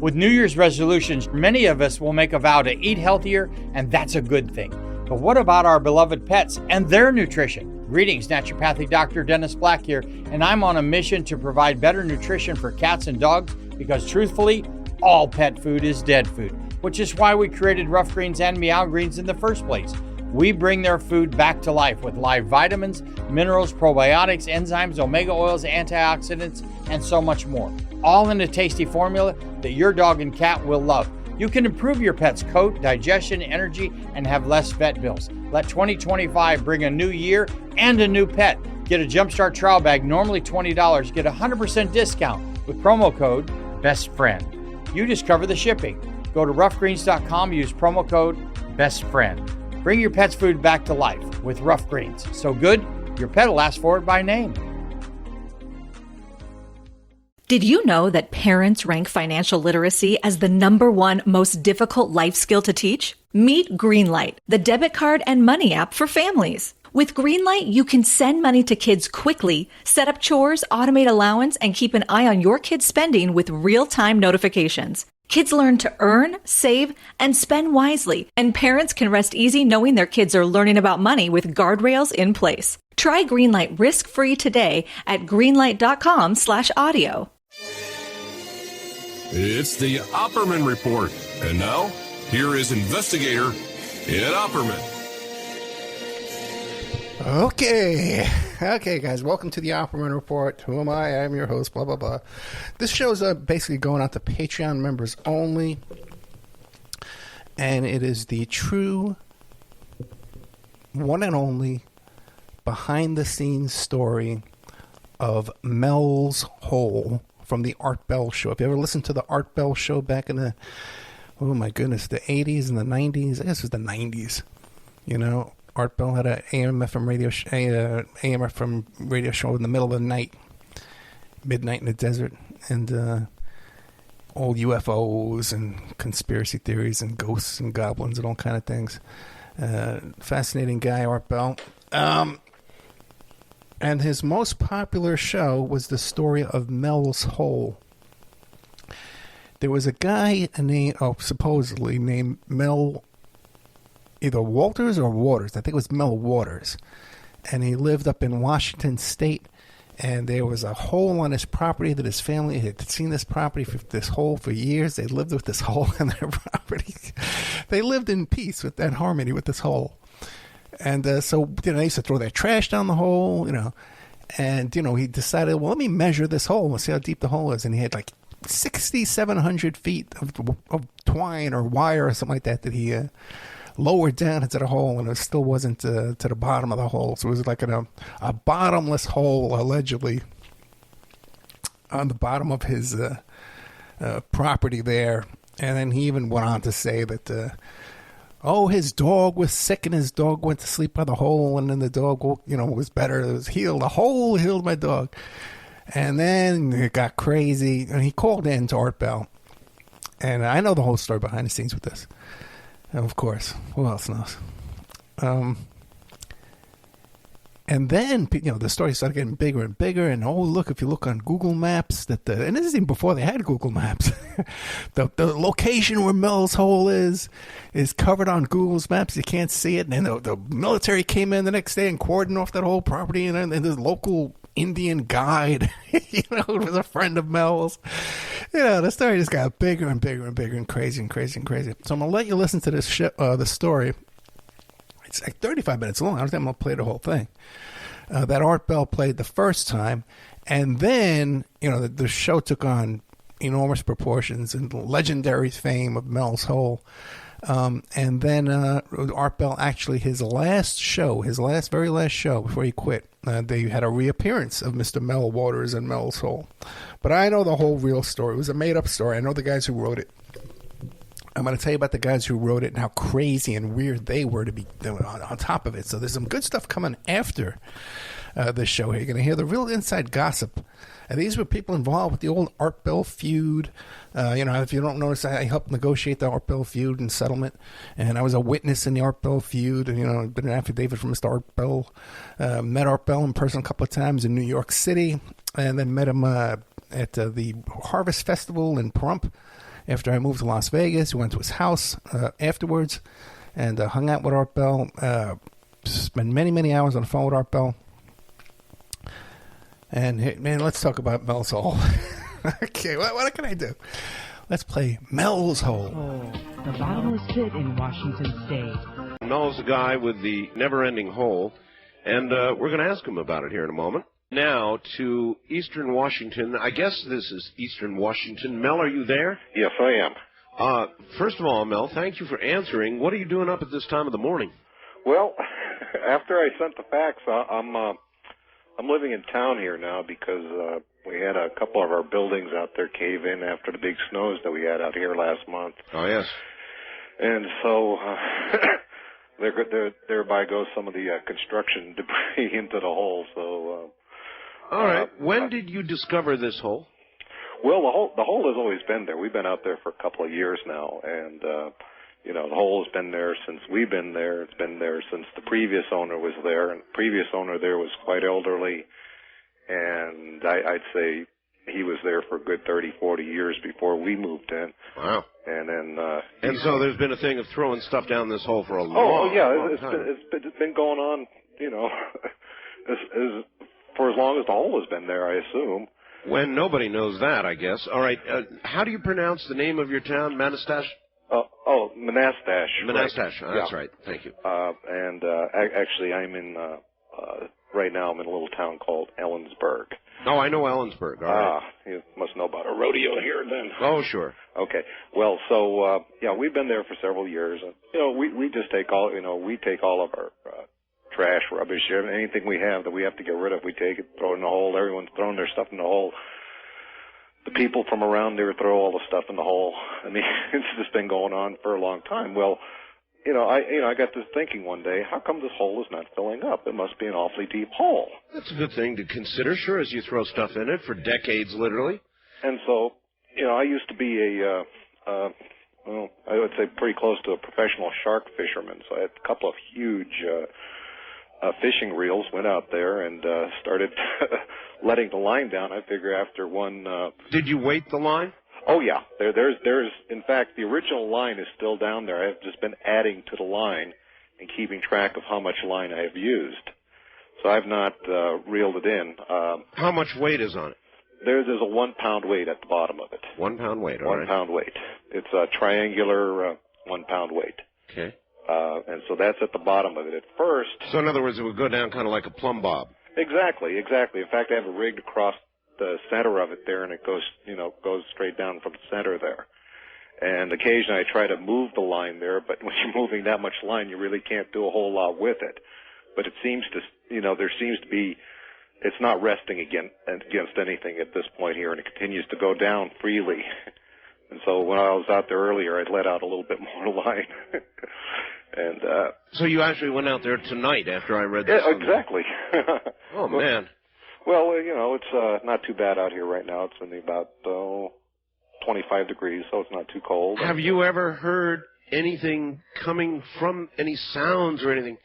With New Year's resolutions, many of us will make a vow to eat healthier, and that's a good thing. But what about our beloved pets and their nutrition? Greetings, naturopathic Dr. Dennis Black here, and I'm on a mission to provide better nutrition for cats and dogs because truthfully, all pet food is dead food, which is why we created Rough Greens and Meow Greens in the first place. We bring their food back to life with live vitamins, minerals, probiotics, enzymes, omega oils, antioxidants, and so much more. All in a tasty formula that your dog and cat will love. You can improve your pet's coat, digestion, energy, and have less vet bills. Let 2025 bring a new year and a new pet. Get a Jumpstart trial bag, normally $20. Get a 100% discount with promo code BESTFRIEND. You discover the shipping. Go to roughgreens.com, use promo code BESTFRIEND. Bring your pet's food back to life with Rough Greens. So good, your pet will ask for it by name. Did you know that parents rank financial literacy as the #1 most difficult life skill to teach? Meet Greenlight, the debit card and money app for families. With Greenlight, you can send money to kids quickly, set up chores, automate allowance, and keep an eye on your kids' spending with real-time notifications. Kids learn to earn, save, and spend wisely, and parents can rest easy knowing their kids are learning about money with guardrails in place. Try Greenlight risk-free today at greenlight.com/audio. It's the Opperman Report. And now, here is investigator Ed Opperman. Okay, guys, welcome to the Opperman Report. Who am I? I'm your host, blah, blah, blah. This show is basically going out to Patreon members only, and it is the true, one and only, behind-the-scenes story of Mel's Hole from the Art Bell Show. If you ever listened to the Art Bell Show back in the, oh my goodness, the 80s and the 90s, I guess it was the 90s, you know, Art Bell had an AM/FM radio show in the middle of the night, midnight in the desert, and old UFOs and conspiracy theories and ghosts and goblins and all kind of things. Fascinating guy, Art Bell. And his most popular show was the story of Mel's Hole. There was a guy supposedly named Mel, either Walters or Waters. I think it was Mel Waters. And he lived up in Washington State. And there was a hole on his property that his family had seen this hole for years. They lived with this hole on their property. They lived in peace with that harmony with this hole. And so, they used to throw their trash down the hole, And, he decided, well, let me measure this hole. Let's see how deep the hole is. And he had like 6,700 feet of twine or wire or something like that he lowered down into the hole, and it still wasn't to the bottom of the hole. So it was like a bottomless hole, allegedly, on the bottom of his property there. And then he even went on to say that, his dog was sick, and his dog went to sleep by the hole, and then the dog, was better. It was healed. The hole healed my dog. And then it got crazy, and he called in to Art Bell. And I know the whole story behind the scenes with this. Of course. Who else knows? And then, the story started getting bigger and bigger. And, look, if you look on Google Maps, and this is even before they had Google Maps, the location where Mel's Hole is covered on Google's Maps. You can't see it. And then the military came in the next day and cordoned off that whole property. And the local Indian guide, who was a friend of Mel's. The story just got bigger and bigger and bigger and crazy and crazy and crazy. So I'm going to let you listen to this the story. It's like 35 minutes long. I don't think I'm going to play the whole thing. That Art Bell played the first time. And then, the show took on enormous proportions and legendary fame of Mel's Hole. And then Art Bell, actually, his very last show before he quit, they had a reappearance of Mr. Mel Waters and Mel's Hole. But I know the whole real story. It was a made-up story. I know the guys who wrote it. I'm going to tell you about the guys who wrote it and how crazy and weird they were to be on top of it. So there's some good stuff coming after this show here. You're going to hear the real inside gossip. And these were people involved with the old Art Bell feud. If you don't notice, I helped negotiate the Art Bell feud and settlement. And I was a witness in the Art Bell feud. And, been an affidavit from Mr. Art Bell. Met Art Bell in person a couple of times in New York City. And then met him at the Harvest Festival in Pahrump. After I moved to Las Vegas, we went to his house afterwards and hung out with Art Bell. Spent many, many hours on the phone with Art Bell. And, hey, man, let's talk about Mel's Hole. Okay, what can I do? Let's play Mel's Hole. Oh, the bottomless pit in Washington State. Mel's the guy with the never-ending hole, and we're going to ask him about it here in a moment. Now to Eastern Washington. I guess this is Eastern Washington. Mel, are you there? Yes, I am. First of all, Mel, thank you for answering. What are you doing up at this time of the morning? Well, after I sent the fax, I'm living in town here now because we had a couple of our buildings out there cave in after the big snows that we had out here last month. Oh, yes. And so thereby goes some of the construction debris into the hole. So. All right. When did you discover this hole? Well, the hole has always been there. We've been out there for a couple of years now, and the hole has been there since we've been there. It's been there since the previous owner was there, and the previous owner there was quite elderly, and I'd say he was there for a good 30, 40 years before we moved in. Wow. And then and so there's been a thing of throwing stuff down this hole for a long time. It's been going on, for as long as the hole has been there, I assume. When nobody knows that, I guess. All right. How do you pronounce the name of your town, Manastash? Manastash. Manastash. Right. That's right. Thank you. Actually, I'm in right now. I'm in a little town called Ellensburg. Oh, I know Ellensburg. All right. You must know about a rodeo here, then. Oh, sure. Okay. Well, so we've been there for several years, and we just take all we take all of our trash, rubbish, anything we have that we have to get rid of, we take it, throw it in the hole. Everyone's throwing their stuff in the hole. The people from around there throw all the stuff in the hole. I mean, it's just been going on for a long time. Well, I got to thinking one day, how come this hole is not filling up? It must be an awfully deep hole. That's a good thing to consider, sure, as you throw stuff in it for decades, literally. And so, I used to be I would say pretty close to a professional shark fisherman. So I had a couple of huge fishing reels, went out there and started letting the line down. I figure after one... Did you weight the line? Oh, yeah. There's in fact, the original line is still down there. I've just been adding to the line and keeping track of how much line I have used. So I've not reeled it in. How much weight is on it? There's a 1 pound weight at the bottom of it. 1 pound weight, all right. 1 pound weight. It's a triangular 1 pound weight. Okay. And so that's at the bottom of it at first. So in other words, it would go down kind of like a plumb bob. Exactly. In fact, I have it rigged across the center of it there, and it goes straight down from the center there. And occasionally I try to move the line there, but when you're moving that much line, you really can't do a whole lot with it. But it seems to, there seems to be, it's not resting against anything at this point here, and it continues to go down freely. And so when I was out there earlier, I'd let out a little bit more line. And so you actually went out there tonight after I read this? Yeah, exactly. Oh, man. Well, it's not too bad out here right now. It's only about 25 degrees, so it's not too cold. Have you ever heard anything coming from any sounds or anything?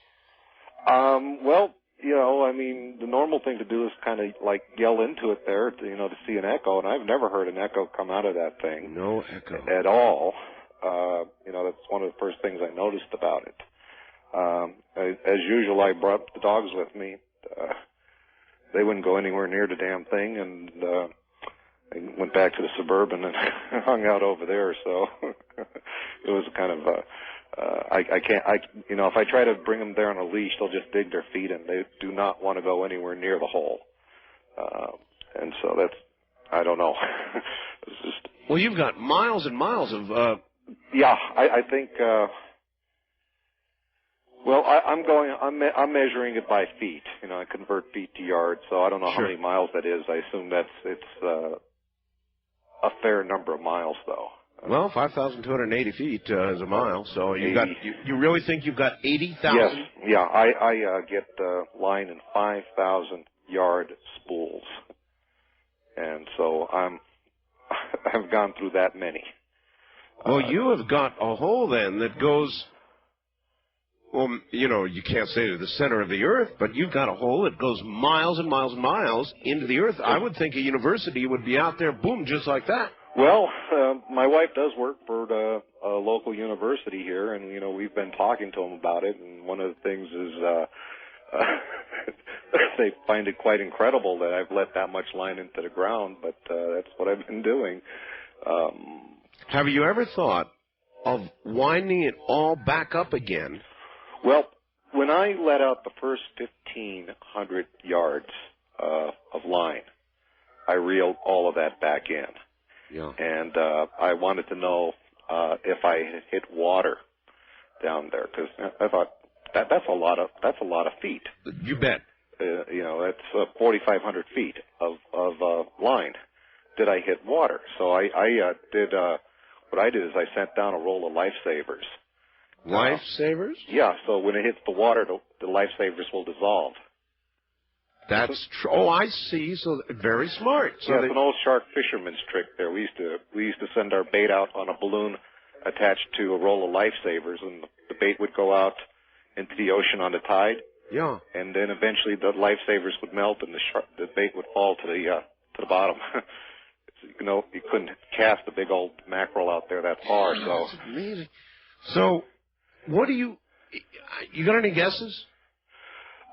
Well, the normal thing to do is kind of like yell into it there, to see an echo, and I've never heard an echo come out of that thing. No echo. At all. That's one of the first things I noticed about it. As usual, I brought the dogs with me. They wouldn't go anywhere near the damn thing, and I went back to the Suburban and hung out over there, so it was kind of if I try to bring them there on a leash, they'll just dig their feet in. They do not want to go anywhere near the hole. And so that's, I don't know. It's just... Well, you've got miles and miles of... Yeah, I think... I'm measuring it by feet. I convert feet to yards, so I don't know how many miles that is. I assume it's a fair number of miles, though. Well, 5,280 feet is a mile, so you really think you've got 80,000? Yes, yeah. I get line in 5,000 yard spools, and so I've gone through that many. Well, you have got a hole then that goes. Well, you can't say to the center of the earth, but you've got a hole that goes miles and miles and miles into the earth. I would think a university would be out there, boom, just like that. Well, my wife does work for a local university here, and, you know, we've been talking to them about it, and one of the things is they find it quite incredible that I've let that much line into the ground, but that's what I've been doing. Have you ever thought of winding it all back up again? Well, when I let out the first 1,500 yards of line, I reeled all of that back in. Yeah. And I wanted to know if I had hit water down there, because I thought that's a lot of feet. You bet. You know, that's 4,500 feet of line. Did I hit water? So I did. What I did is I sent down a roll of lifesavers. Lifesavers? Yeah. So when it hits the water, the lifesavers will dissolve. That's true. Oh, I see. So very smart. So yeah, it's an old shark fisherman's trick there. We used to send our bait out on a balloon attached to a roll of lifesavers, and the bait would go out into the ocean on the tide. Yeah. And then eventually the lifesavers would melt, and the bait would fall to the bottom. You know, you couldn't cast a big old mackerel out there that far. So that's amazing. So, what do you got any guesses?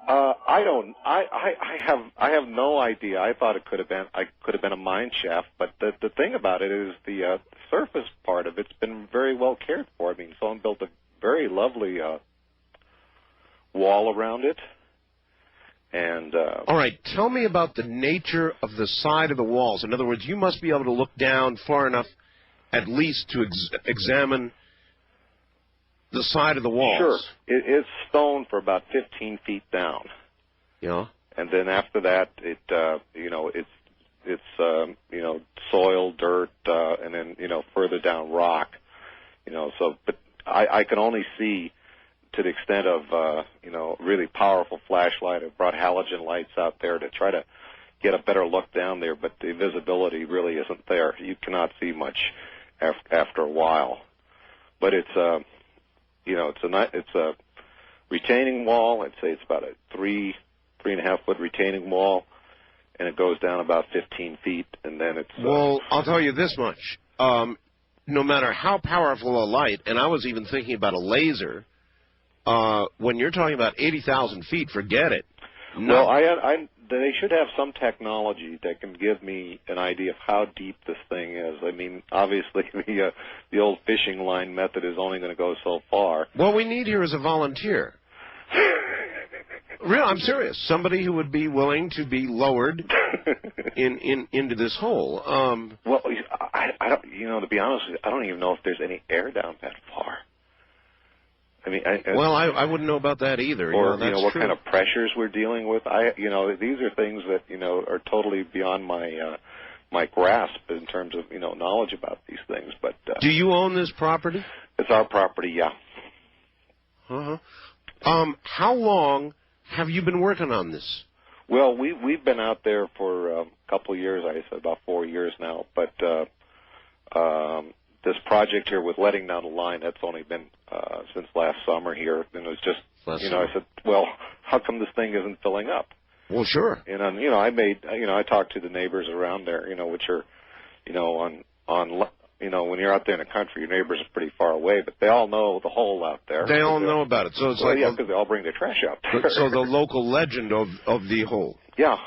I don't. I have no idea. I thought it could have been a mine shaft, but the thing about it is the surface part of it's been very well cared for. I mean, someone built a very lovely wall around it. And all right, tell me about the nature of the side of the walls. In other words, you must be able to look down far enough, at least, to examine the side of the walls. Sure, it's stone for about 15 feet down. Yeah. And then after that, it's soil, dirt, and then further down rock. So but I can only see to the extent of really powerful flashlight. I brought halogen lights out there to try to get a better look down there, but the visibility really isn't there. You cannot see much after a while. But it's a retaining wall. I'd say it's about a 3.5 foot retaining wall, and it goes down about 15 feet, and then it's... Well, I'll tell you this much. No matter how powerful a light, and I was even thinking about a laser, when you're talking about 80,000 feet, forget it. No. Well, they should have some technology that can give me an idea of how deep this thing is. I mean, obviously, the old fishing line method is only going to go so far. What we need here is a volunteer. Real, I'm serious. Somebody who would be willing to be lowered into this hole. Well, I don't. To be honest with you, I don't even know if there's any air down that far. I mean, I wouldn't know about that either. Or that's what true. kind of pressures we're dealing with. These are things that are totally beyond my grasp in terms of knowledge about these things. But do you own this property? It's our property, yeah. How long have you been working on this? Well, we've been out there for a couple of years. I said about 4 years now, but this project here with letting down the line, that's only been since last summer here, and it was just, I said, well, how come this thing isn't filling up? Well, sure. And I talked to the neighbors around there, which are, when you're out there in the country, your neighbors are pretty far away, but they all know the hole out there. They all know about it, so it's because they all bring their trash out there. So the local legend of the hole. Yeah,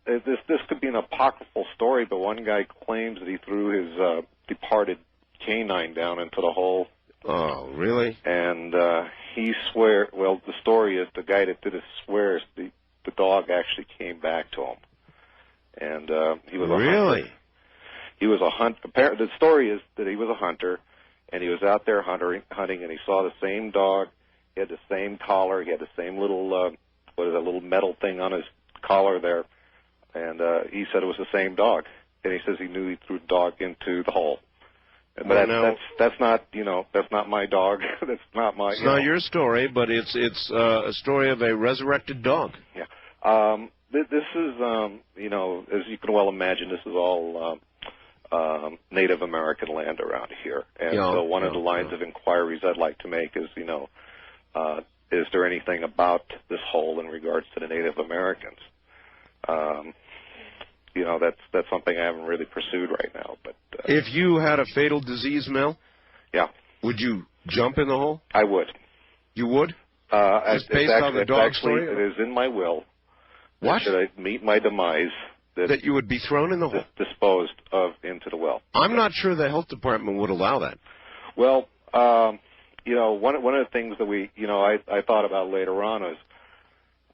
this could be an apocryphal story, but one guy claims that he threw his departed canine down into the hole. Oh, really? And he swears. Well, the story is the guy that did it swears the dog actually came back to him, and he was a hunter. He was a hunt. The story is that he was a hunter, and he was out there hunting, and he saw the same dog. He had the same collar. He had the same little little metal thing on his collar there, and he said it was the same dog. And he says he knew he threw the dog into the hole. But that's not my dog. That's not my. It's not your story, but it's a story of a resurrected dog. Yeah. This is as you can well imagine, this is all Native American land around here, and so one of the lines of inquiries I'd like to make is is there anything about this hole in regards to the Native Americans? that's something I haven't really pursued right now. But if you had a fatal disease, Mel, yeah, would you jump in the hole? I would. You would? It's based on the dog story? It is in my will. What? Should I meet my demise, that you would be thrown in the hole? Disposed of into the well. I'm not sure the health department would allow that. Well, one of the things that I thought about later on is,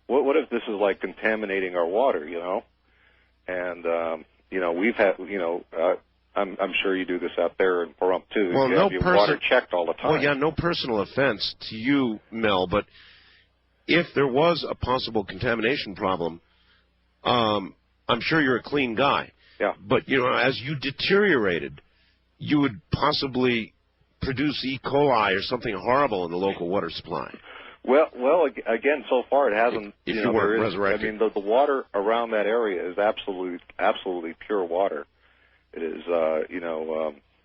what if this is like contaminating our water, And, we've had, I'm sure you do this out there in Pahrump, too. Well, you have your water checked all the time. Well, yeah, no personal offense to you, Mel, but if there was a possible contamination problem, I'm sure you're a clean guy. Yeah. But, as you deteriorated, you would possibly produce E. coli or something horrible in the local water supply. Well, again, so far it hasn't. If you weren't resurrected. I mean, the water around that area is absolutely pure water. It is,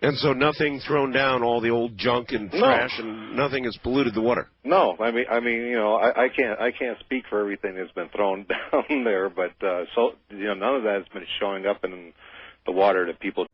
And so nothing thrown down, all the old junk and trash, and nothing has polluted the water. No, I can't speak for everything that's been thrown down there, but none of that has been showing up in the water that people.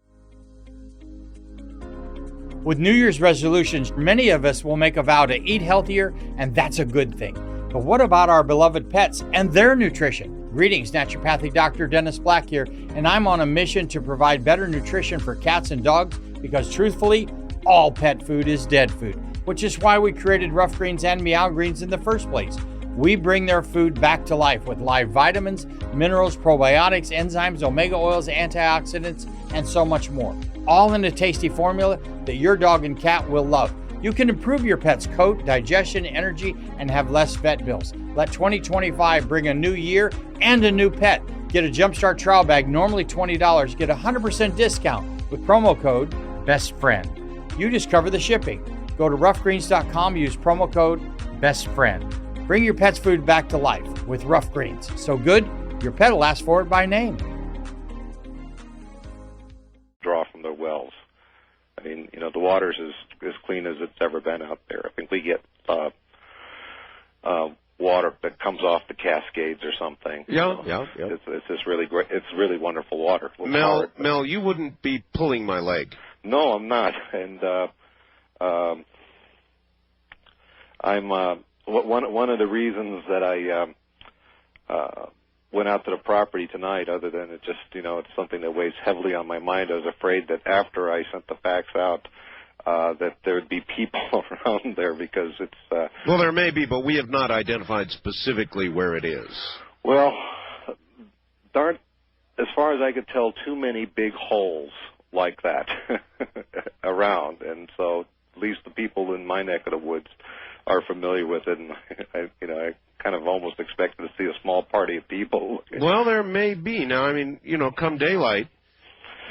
With New Year's resolutions, many of us will make a vow to eat healthier, and that's a good thing. But what about our beloved pets and their nutrition? Greetings, naturopathic Dr. Dennis Black here, and I'm on a mission to provide better nutrition for cats and dogs because, truthfully, all pet food is dead food, which is why we created Rough Greens and Meow Greens in the first place. We bring their food back to life with live vitamins, minerals, probiotics, enzymes, omega oils, antioxidants, and so much more. All in a tasty formula that your dog and cat will love. You can improve your pet's coat, digestion, energy, and have less vet bills. Let 2025 bring a new year and a new pet. Get a Jumpstart trial bag, normally $20. Get a 100% discount with promo code BESTFRIEND. You just cover the shipping. Go to roughgreens.com, use promo code BESTFRIEND. Bring your pet's food back to life with Rough Greens. So good, your pet will ask for it by name. Draw from their wells. I mean, the water's as clean as it's ever been out there. I think we get water that comes off the Cascades or something. Yeah. It's just really great. It's really wonderful water. Mel, you wouldn't be pulling my leg. No, I'm not. And I'm one of the reasons that I went out to the property tonight, other than it just, it's something that weighs heavily on my mind. I was afraid that after I sent the fax out, that there would be people around there because it's... Well, there may be, but we have not identified specifically where it is. Well, there aren't, as far as I could tell, too many big holes like that around, and so at least the people in my neck of the woods are familiar with it, and I kind of almost expected to see a small party of people. Well, there may be. Now, I mean, come daylight,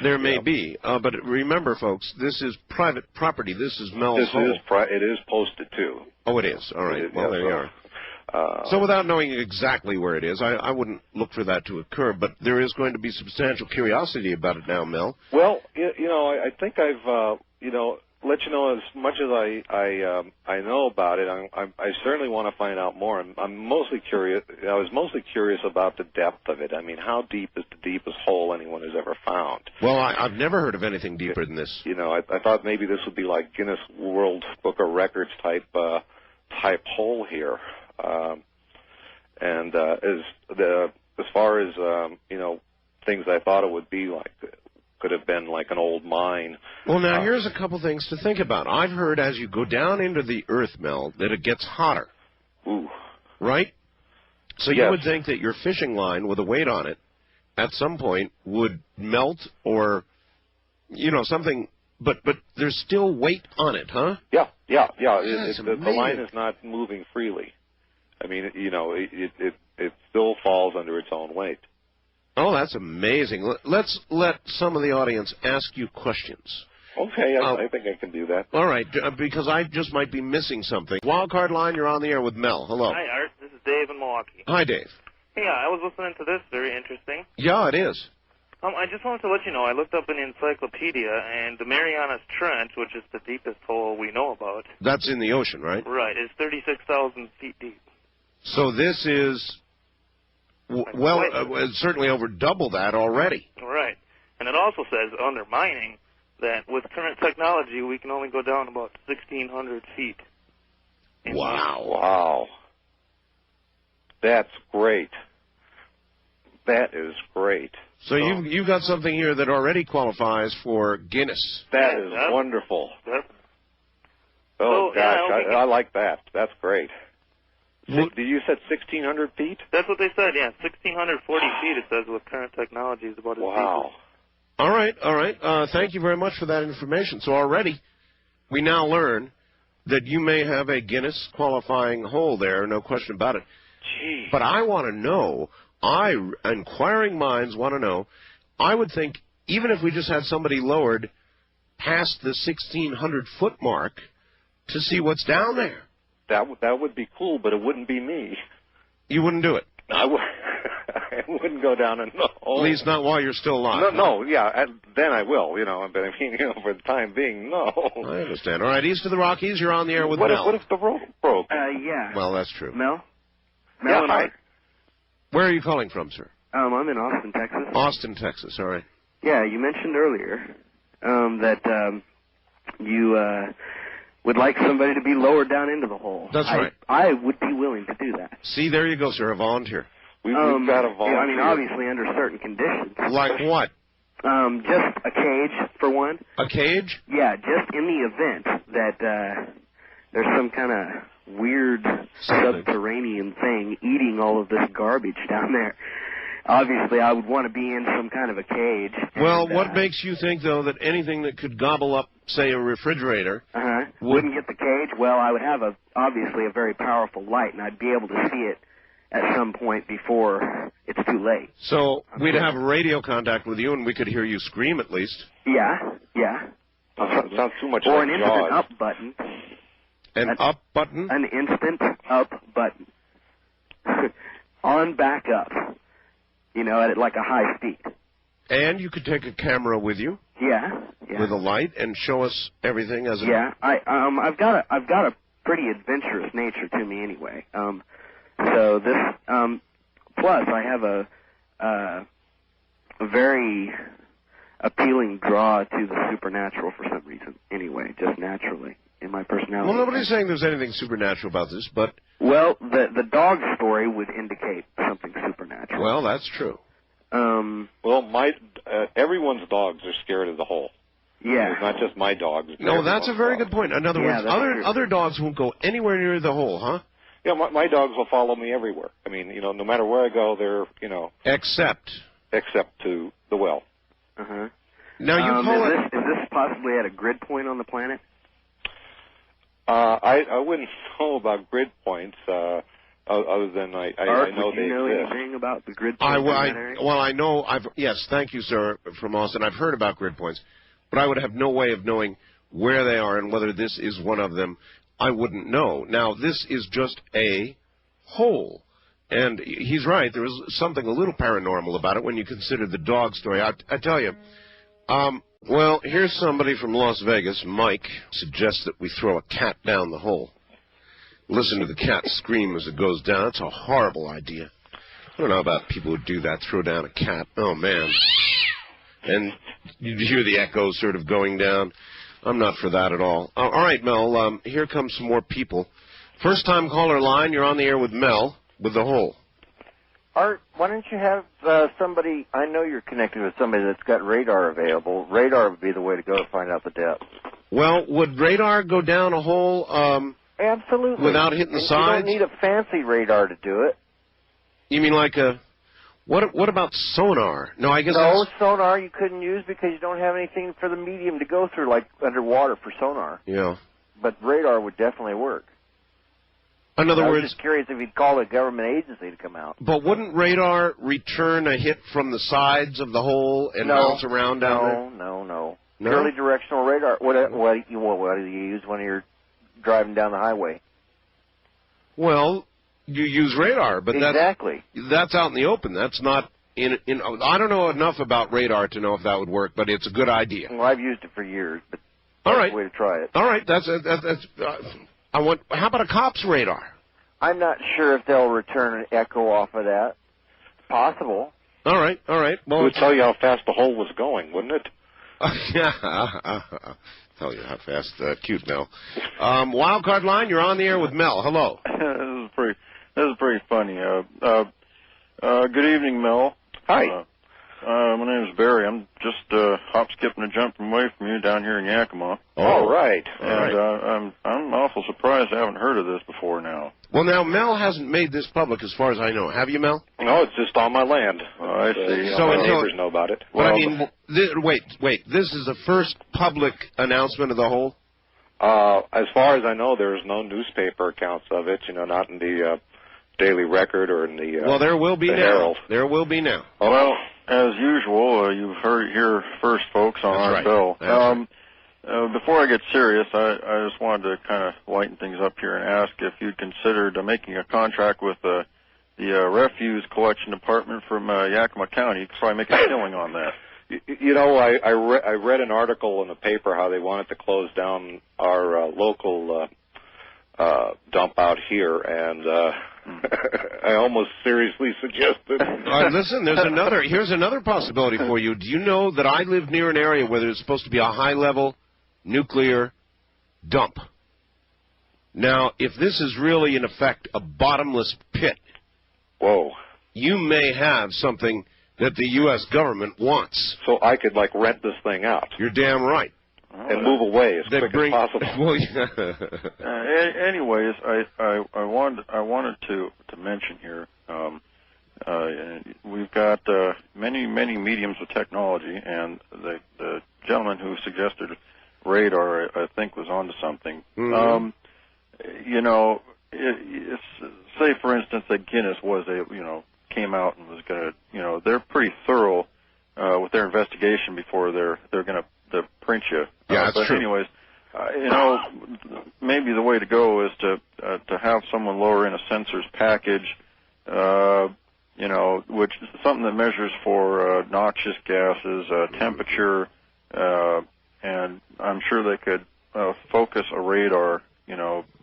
there may be. But remember, folks, this is private property. This is Mel's home. It is posted, too. Oh, it is. All right. Well, there you are. So without knowing exactly where it is, I wouldn't look for that to occur, but there is going to be substantial curiosity about it now, Mel. Well, I think I've, let you know as much as I know about it. I certainly want to find out more. I'm mostly curious. I was mostly curious about the depth of it. I mean, how deep is the deepest hole anyone has ever found? Well, I've never heard of anything deeper than this. I thought maybe this would be like Guinness World Book of Records type hole here. And as far as things I thought it would be like. Could have been like an old mine. Well, now, here's a couple things to think about. I've heard as you go down into the earth, Mel, that it gets hotter. Ooh. Right? So you would think that your fishing line with a weight on it at some point would melt or, something, but there's still weight on it, huh? Yeah. The line is not moving freely. I mean, it still falls under its own weight. Oh, that's amazing. Let's let some of the audience ask you questions. Okay, I think I can do that. All right, because I just might be missing something. Wildcard line, you're on the air with Mel. Hello. Hi, Art. This is Dave in Milwaukee. Hi, Dave. Hey, I was listening to this. Very interesting. Yeah, it is. I just wanted to let you know, I looked up an encyclopedia, and the Marianas Trench, which is the deepest hole we know about. That's in the ocean, right? Right. It's 36,000 feet deep. So this is certainly over double that already. Right. And it also says under mining that with current technology, we can only go down about 1,600 feet. Wow. That's great. That is great. So you've got something here that already qualifies for Guinness. That is wonderful. Yep. Oh, So, gosh, yeah, I like that. That's great. Did you said 1,600 feet? That's what they said, yeah. 1,640 feet, it says, with current technology is about as deep. Wow. All right. Thank you very much for that information. So already we now learn that you may have a Guinness qualifying hole there, no question about it. Gee. But I want to know, inquiring minds want to know, I would think even if we just had somebody lowered past the 1,600-foot mark to see what's down there. That would be cool, but it wouldn't be me. You wouldn't do it? I wouldn't go down and no. At least not while you're still alive. No, then I will, but I mean, for the time being, no. I understand. All right, east of the Rockies, you're on the air with Mel. What if the rope broke? Yeah. Well, that's true. Mel? Yeah, hi. Where are you calling from, sir? I'm in Austin, Texas. Austin, Texas, all right. Yeah, you mentioned earlier that you would like somebody to be lowered down into the hole. That's right. I would be willing to do that. See, there you go, sir, a volunteer. We've got a volunteer. Yeah, I mean, obviously under certain conditions. Like what? Just a cage, for one. A cage? Yeah, just in the event that there's some kind of weird subterranean thing eating all of this garbage down there. Obviously, I would want to be in some kind of a cage. Well, what makes you think, though, that anything that could gobble up, say, a refrigerator... wouldn't get the cage? Well, I would have, obviously, a very powerful light, and I'd be able to see it at some point before it's too late. So we'd have radio contact with you, and we could hear you scream at least. Yeah. Sounds too much or like an Jaws. instant up button. An up button? An instant up button. On back up. At like a high speed. And you could take a camera with you. Yeah. With a light and show us everything as. Yeah. I've got a pretty adventurous nature to me anyway. So this. Plus, I have a very appealing draw to the supernatural for some reason. Anyway, just naturally in my personality. Well, nobody's saying there's anything supernatural about this, but. Well, the dog story would indicate something supernatural. Well, that's true. Everyone's dogs are scared of the hole. Yeah. It's not just my dogs. No, that's a very good point. In other words, other dogs won't go anywhere near the hole, huh? Yeah, my dogs will follow me everywhere. I mean, no matter where I go, they're, Except to the well. Uh-huh. Now, you call is this possibly at a grid point on the planet? I wouldn't know about grid points, other than I know they exist. Do you know anything about the grid points in that area? Well, I know. Yes, thank you, sir, from Austin. I've heard about grid points, but I would have no way of knowing where they are and whether this is one of them. I wouldn't know. Now, this is just a hole. And he's right. There was something a little paranormal about it when you consider the dog story. I tell you. Well, here's somebody from Las Vegas, Mike, suggests that we throw a cat down the hole. Listen to the cat scream as it goes down. That's a horrible idea. I don't know about people who do that, throw down a cat. Oh, man. And you hear the echoes sort of going down. I'm not for that at all. All right, Mel, here comes some more people. First-time caller line, you're on the air with Mel with the hole. Art, why don't you have somebody, I know you're connected with somebody that's got radar available. Radar would be the way to go to find out the depth. Well, would radar go down a hole absolutely without hitting the sides? You don't need a fancy radar to do it. You mean like a... What about sonar? No, I guess no, sonar you couldn't use because you don't have anything for the medium to go through, like underwater for sonar. Yeah. But radar would definitely work. In other words... I was just curious if you'd call a government agency to come out. But wouldn't radar return a hit from the sides of the hole and bounce around down there? No. Purely directional radar. What do you use when you're driving down the highway? Well, you use radar, but exactly. That's out in the open. That's not in. I don't know enough about radar to know if that would work, but it's a good idea. Well, I've used it for years, but that's a way to try it. All right, that's. How about a cop's radar? I'm not sure if they'll return an echo off of that. possible. All right. It Well, would tell you how fast the hole was going, wouldn't it? Yeah. Tell you how fast. Cute, Mel. Wild card line. You're on the air with Mel. Hello. This is pretty funny. Good evening, Mel. Hi. My name is Barry. I'm just hop, skipping, and jumping away from you down here in Yakima. All right. And I'm awful surprised I haven't heard of this before now. Well, now, Mel hasn't made this public as far as I know. Have you, Mel? No, it's just on my land. I see. So my neighbors know about it. Well, I mean, wait. This is the first public announcement of the hole? As far as I know, there's no newspaper accounts of it, not in the Daily Record or in the well, there will be the now. Herald. There will be now. Well, as usual, you've heard it here first, folks, on our bill. Before I get serious, I just wanted to kind of lighten things up here and ask if you'd considered making a contract with the refuse collection department from Yakima County. You could probably make a killing on that. I read an article in the paper how they wanted to close down our local dump out here, and I almost seriously suggested. Listen, here's another possibility for you. Do you know that I live near an area where there's supposed to be a high-level nuclear dump? Now, if this is really, in effect, a bottomless pit, whoa, you may have something that the U.S. government wants. So I could, rent this thing out. You're damn right. And move away as quick as possible. Well, anyways, I wanted to mention here, we've got many mediums of technology, and the gentleman who suggested radar, I think, was onto something. Mm-hmm. Say for instance that Guinness came out and was going to, they're pretty thorough with their investigation before they're going to print you. Yeah, that's but true. anyways, maybe the way to go is to have someone lower in a sensors package, which is something that measures for noxious gases, temperature, and I'm sure they could focus a radar,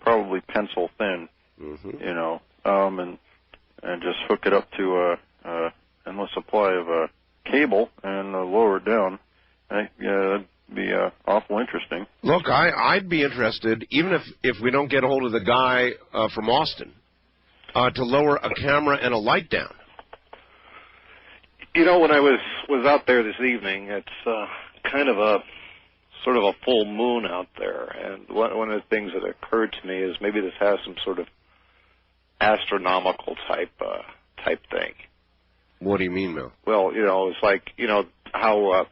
probably pencil thin, and just hook it up to a endless supply of cable and lower it down. That'd be awful interesting. Look, I'd be interested, even if we don't get a hold of the guy from Austin, to lower a camera and a light down. When I was out there this evening, it's kind of a sort of a full moon out there, and one of the things that occurred to me is maybe this has some sort of astronomical type thing. What do you mean, Mel? Well, it's like how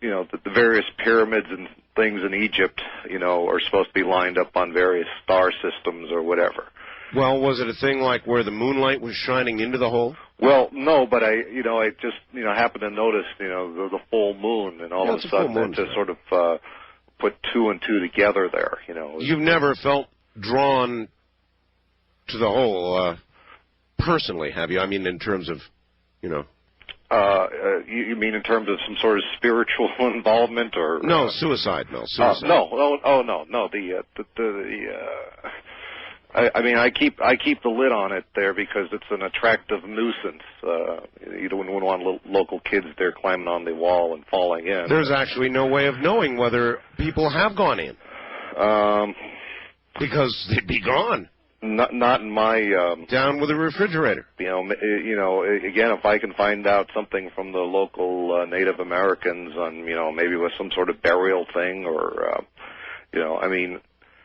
the various pyramids and things in Egypt, are supposed to be lined up on various star systems or whatever. Well, was it a thing like where the moonlight was shining into the hole? Well, no, but I just happened to notice the full moon, and all of a sudden it just sort of put two and two together there. You've never felt drawn to the hole personally, have you? I mean, in terms of, you mean in terms of some sort of spiritual involvement, or no, suicide? No, suicide. No. I mean, I keep the lid on it there because it's an attractive nuisance. You don't want local kids there climbing on the wall and falling in. There's actually no way of knowing whether people have gone in, because they'd be gone. Not in my down with a refrigerator. Again, if I can find out something from the local Native Americans on, maybe with some sort of burial thing, or, I mean.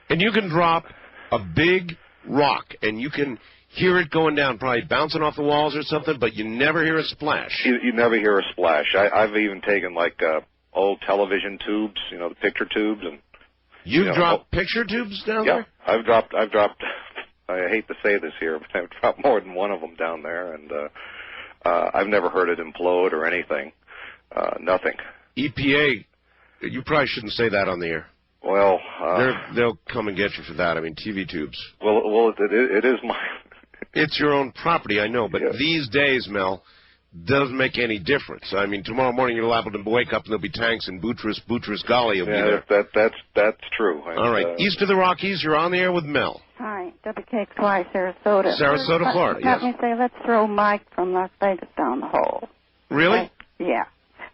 And you can drop a big rock, and you can hear it going down, probably bouncing off the walls or something, but you never hear a splash. You never hear a splash. I've even taken old television tubes, the picture tubes, and. You've dropped picture tubes down there? Yeah, I've dropped. I hate to say this here, but I've dropped more than one of them down there, and I've never heard it implode or anything. Nothing. EPA, you probably shouldn't say that on the air. Well, they'll come and get you for that. I mean, TV tubes. Well, it is my. It's your own property, I know, but these days, Mel, doesn't make any difference. I mean, tomorrow morning you'll be able to wake up and there'll be tanks in Boutros Ghali will be there. That's true. All right, east of the Rockies, you're on the air with Mel. Hi. WKXY, Sarasota. Sarasota, Florida, yes. Let me say, let's throw Mike from Las Vegas down the hole. Really? Okay? Yeah.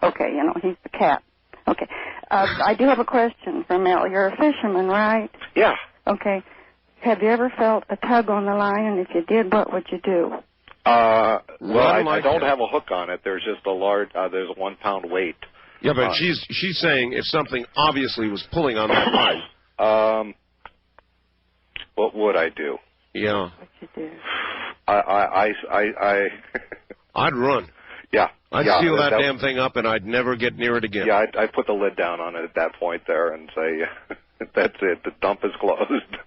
Okay, he's the cat. Okay. I do have a question for Mel. You're a fisherman, right? Yeah. Okay. Have you ever felt a tug on the line, and if you did, what would you do? Well, I don't have a hook on it. There's just a large, there's a 1 pound weight. Yeah, but she's saying if something obviously was pulling on that line. What would I do? Yeah. What you do? I'd run. Yeah. I'd seal that damn thing up, and I'd never get near it again. Yeah, I'd put the lid down on it at that point there and say, that's it, the dump is closed.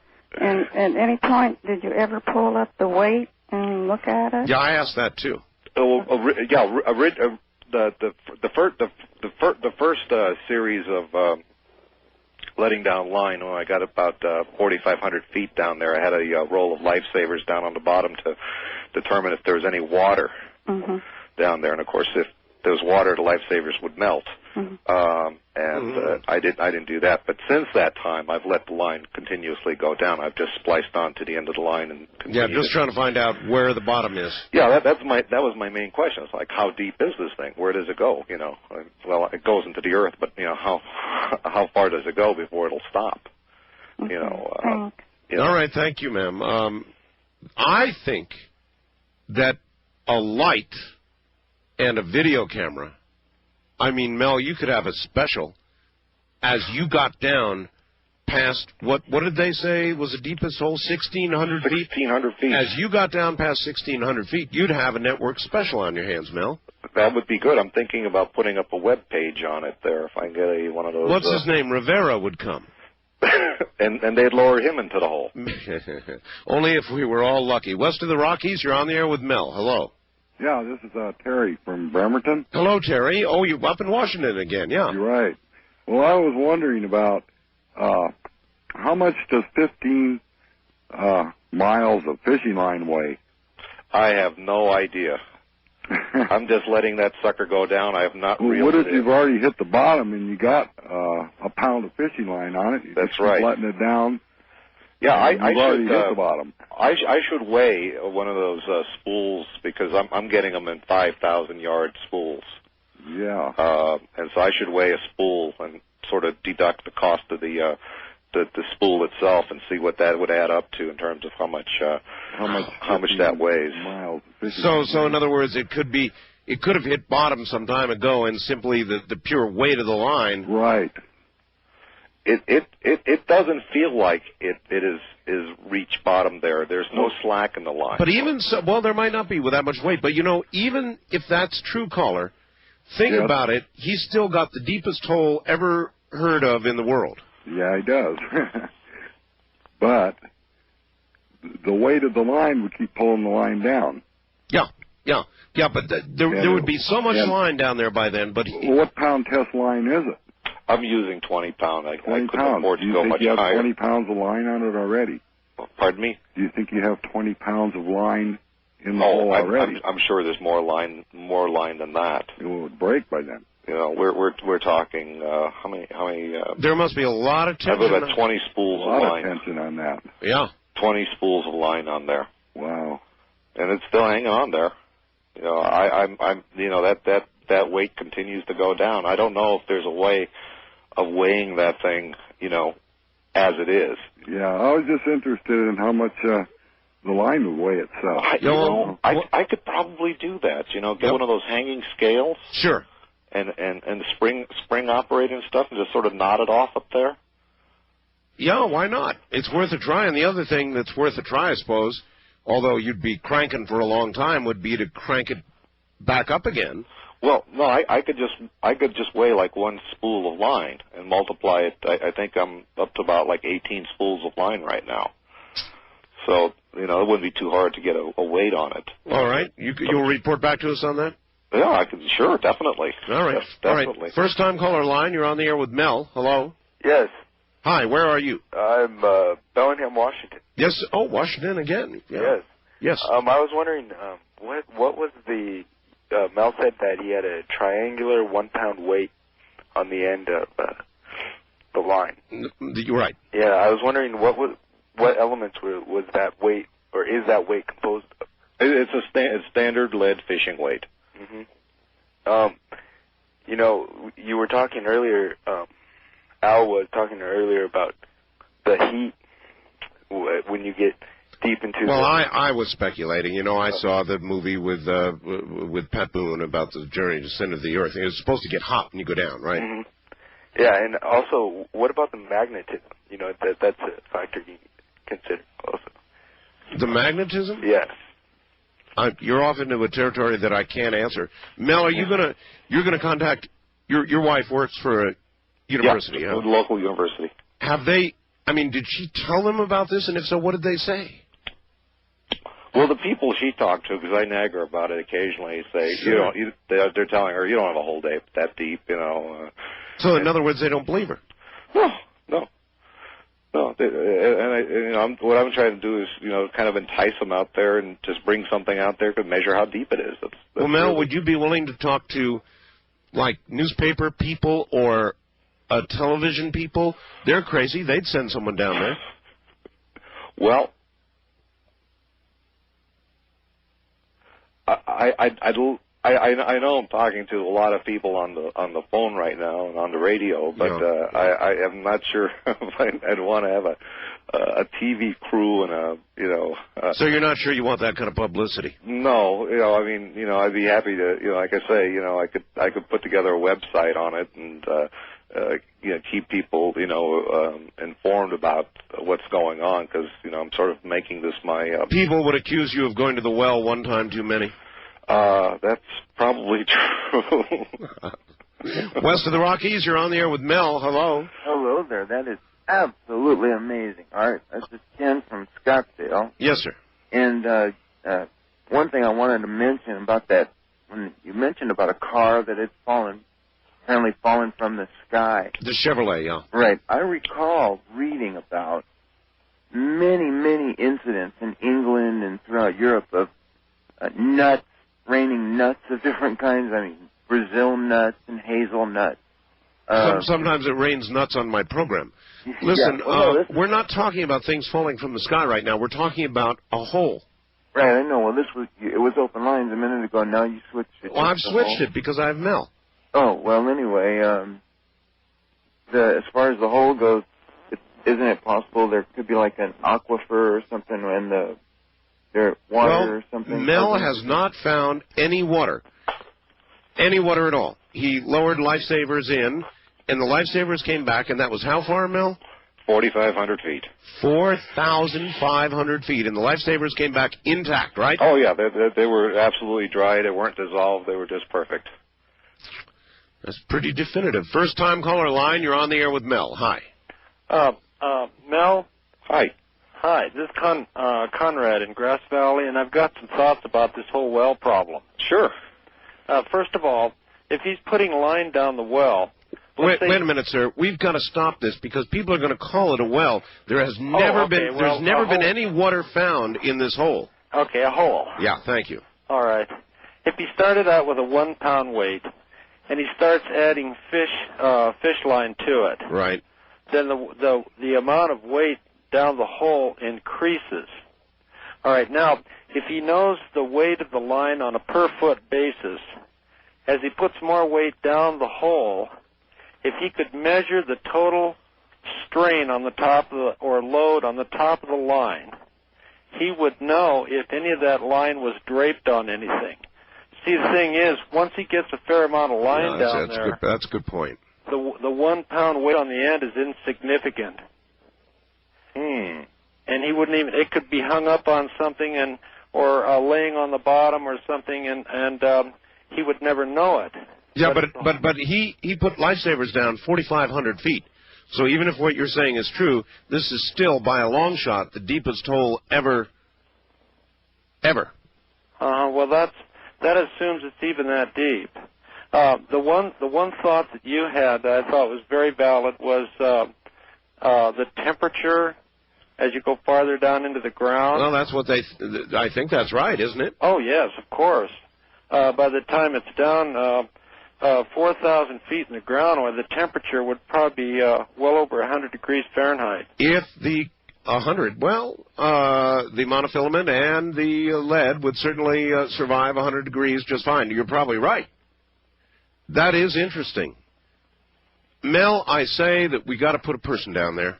And at any point, did you ever pull up the weight and look at it? Yeah, I asked that too. The first series of letting down line, when I got about 4,500 feet down there, I had a roll of lifesavers down on the bottom to determine if there was any water down there. And of course, if there was water, the lifesavers would melt. I didn't do that. But since that time, I've let the line continuously go down. I've just spliced on to the end of the line and continued. Yeah, just trying to find out where the bottom is. Yeah, that was my main question. It's like, how deep is this thing? Where does it go? Well, it goes into the earth, but how far does it go before it'll stop? All right, thank you, ma'am. I think that a light and a video camera. I mean, Mel, you could have a special as you got down past, what did they say was the deepest hole, 1,600 feet? 1,600 feet. As you got down past 1,600 feet, you'd have a network special on your hands, Mel. That would be good. I'm thinking about putting up a web page on it there if I can get one of those. What's his name? Rivera would come. and they'd lower him into the hole. Only if we were all lucky. West of the Rockies, you're on the air with Mel. Hello. Yeah, this is Terry from Bremerton. Hello, Terry. Oh, you're up in Washington again, yeah. You're right. Well, I was wondering about how much does 15 miles of fishing line weigh? I have no idea. I'm just letting that sucker go down. I have not reeled what if it in. you've already hit the bottom and you got a pound of fishing line on it? That's right. Letting it down. Yeah, I already should hit the bottom. I should weigh one of those spools because I'm getting them in 5,000 yard spools. Yeah. And so I should weigh a spool and sort of deduct the cost of the spool itself and see what that would add up to in terms of how much that weighs. Miles. So in other words, it could have hit bottom some time ago, and simply the pure weight of the line. Right. It doesn't feel like it is reached bottom there. There's no slack in the line. But even so, well, there might not be with that much weight. But even if that's true, caller, think about it. He's still got the deepest hole ever heard of in the world. Yeah, he does. But the weight of the line would keep pulling the line down. Yeah. But there would be so much line down there by then. But what pound test line is it? I'm using 20 pound. I couldn't pounds. afford to go much higher. Do you think you have 20 pounds of line on it already? Pardon me? Do you think you have 20 pounds of line in the hole already? I'm sure there's more line than that. It would break by then. We're talking how many? There must be a lot of tension. I have about 20 spools of line. A lot of tension on that. Yeah. 20 spools of line on there. Wow. And it's still hanging on there. That weight continues to go down. I don't know if there's a way of weighing that thing, as it is. Yeah, I was just interested in how much the line would weigh itself. I could probably do that. Get one of those hanging scales. Sure. And the spring operating stuff, and just sort of knot it off up there. Yeah, why not? It's worth a try. And the other thing that's worth a try, I suppose, although you'd be cranking for a long time, would be to crank it back up again. Well, no, I could just weigh like one spool of line and multiply it. I think I'm up to about like 18 spools of line right now. So, it wouldn't be too hard to get a weight on it. All right. You'll report back to us on that? Yeah, I can. Sure, definitely. All right. Yes, definitely. All right. First time caller line. You're on the air with Mel. Hello. Yes. Hi. Where are you? I'm Bellingham, Washington. Yes. Oh, Washington again. Yeah. Yes. Yes. I was wondering what was the Mel said that he had a triangular 1 pound weight on the end of the line. You're right. Yeah, I was wondering what what elements was that weight, or is that weight composed of? It's a standard lead fishing weight. Mm-hmm. You know, you were talking earlier, Al was talking earlier about the heat when you get deep into Well, I was speculating. You know, I saw the movie with Pat Boone about the journey to center of the Earth. It was supposed to get hot when you go down, right? Mm-hmm. Yeah, and also, what about the magnetism? You know, that's a factor you consider also. The magnetism? Yes. You're off into a territory that I can't answer. Mel, are you're gonna contact your wife works for a university? Yeah, a local university. Have they? I mean, did she tell them about this? And if so, what did they say? Well, the people she talked to, because I nag her about it occasionally, say, Sure. they're telling her, you don't have a whole day that deep, you know. So, in other words, they don't believe her. No, what I'm trying to do is, kind of entice them out there and just bring something out there to measure how deep it is. That's well, Mel, would you be willing to talk to, like, newspaper people or television people? They're crazy. They'd send someone down there. Well, I know I'm talking to a lot of people on the phone right now and on the radio, but I am not sure if I'd want to have a TV crew and So you're not sure you want that kind of publicity? No, I'd be happy to, like I say, I could put together a website on it and keep people informed about what's going on, because I'm sort of making this my. People would accuse you of going to the well one time too many. That's probably true. West of the Rockies, you're on the air with Mel. Hello. Hello there. That is absolutely amazing. All right, this is Ken from Scottsdale. Yes, sir. And one thing I wanted to mention about that, when you mentioned about a car that had apparently fallen from the sky. The Chevrolet, yeah. Right. I recall reading about many, many incidents in England and throughout Europe of nuts, raining nuts of different kinds. I mean, Brazil nuts and hazelnuts. Sometimes it rains nuts on my program. Listen, we're not talking about things falling from the sky right now. We're talking about a hole. Right, I know. Well, it was open lines a minute ago. Now you switched it. Well, I've switched it because I have Mel. Oh, well, anyway, as far as the hole goes, isn't it possible there could be like an aquifer or something and there's water or something? Mel has not found any water at all. He lowered lifesavers in, and the lifesavers came back, and that was how far, Mel? 4,500 feet. 4,500 feet, and the lifesavers came back intact, right? Oh, yeah, they were absolutely dry. They weren't dissolved. They were just perfect. That's pretty definitive. First-time caller line, you're on the air with Mel. Hi. Mel? Hi. Hi, this is Conrad in Grass Valley, and I've got some thoughts about this whole well problem. Sure. First of all, if he's putting line down the well... Wait a minute, sir. We've got to stop this because people are going to call it a well. There has never been any water found in this hole. Okay, a hole. Yeah, thank you. All right. If he started out with a 1-pound weight and he starts adding fish line to it, right, then the amount of weight down the hole increases. All right. Now, if he knows the weight of the line on a per-foot basis, as he puts more weight down the hole, if he could measure the total strain on the top of or load on the top of the line, he would know if any of that line was draped on anything. See, the thing is, once he gets a fair amount of line down there, that's a good point. The 1-pound weight on the end is insignificant. And he wouldn't even. It could be hung up on something or laying on the bottom or something, and he would never know it. Yeah, but he put lifesavers down 4,500 feet. So even if what you're saying is true, this is still, by a long shot, the deepest hole ever. Well, that assumes it's even that deep. The one thought that you had that I thought was very valid was the temperature as you go farther down into the ground. Well, that's what I think that's right, isn't it? Oh yes, of course. By the time it's down 4,000 feet in the ground, where the temperature would probably be well over 100 degrees Fahrenheit. If the 100. Well, the monofilament and the lead would certainly survive 100 degrees just fine. You're probably right. That is interesting. Mel, I say that we got to put a person down there,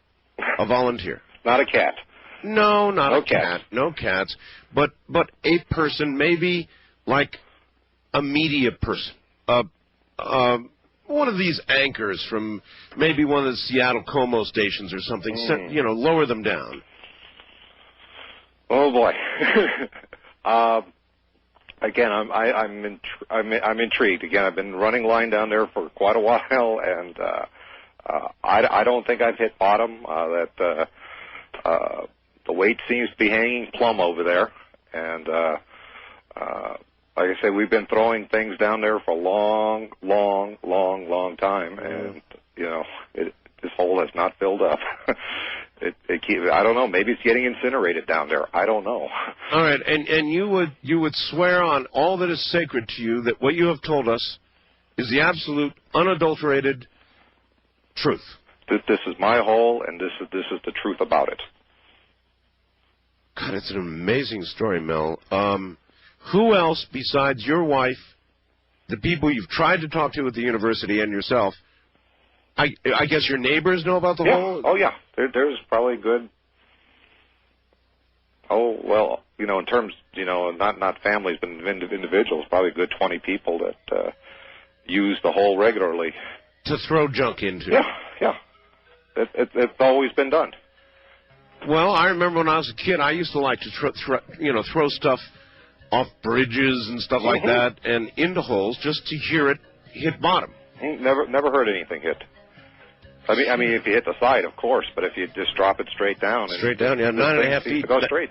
a volunteer. Not a cat. No, not No a cat. cats. No cats. But a person, maybe like a media person. One of these anchors from maybe one of the Seattle Como stations or something. Lower them down. Oh boy. Again, I'm intrigued. Again, I've been running line down there for quite a while, and I don't think I've hit bottom. The weight seems to be hanging plumb over there, and like I say, we've been throwing things down there for a long time, and this hole has not filled up. I don't know. Maybe it's getting incinerated down there. I don't know. All right, and you would swear on all that is sacred to you that what you have told us is the absolute, unadulterated truth. This is my hole, and this is the truth about it. God, it's an amazing story, Mel. Who else besides your wife, the people you've tried to talk to at the university, and yourself? I guess your neighbors know about the hole? Oh, yeah. There's probably good... Oh, well, in terms, not families, but individuals, probably a good 20 people that use the hole regularly. To throw junk into? Yeah. It's always been done. Well, I remember when I was a kid, I used to like to throw stuff off bridges and stuff like that, and into holes just to hear it hit bottom. Never heard anything hit. I mean, if you hit the side, of course, but if you just drop it straight down, yeah, 9.5 feet. Go straight.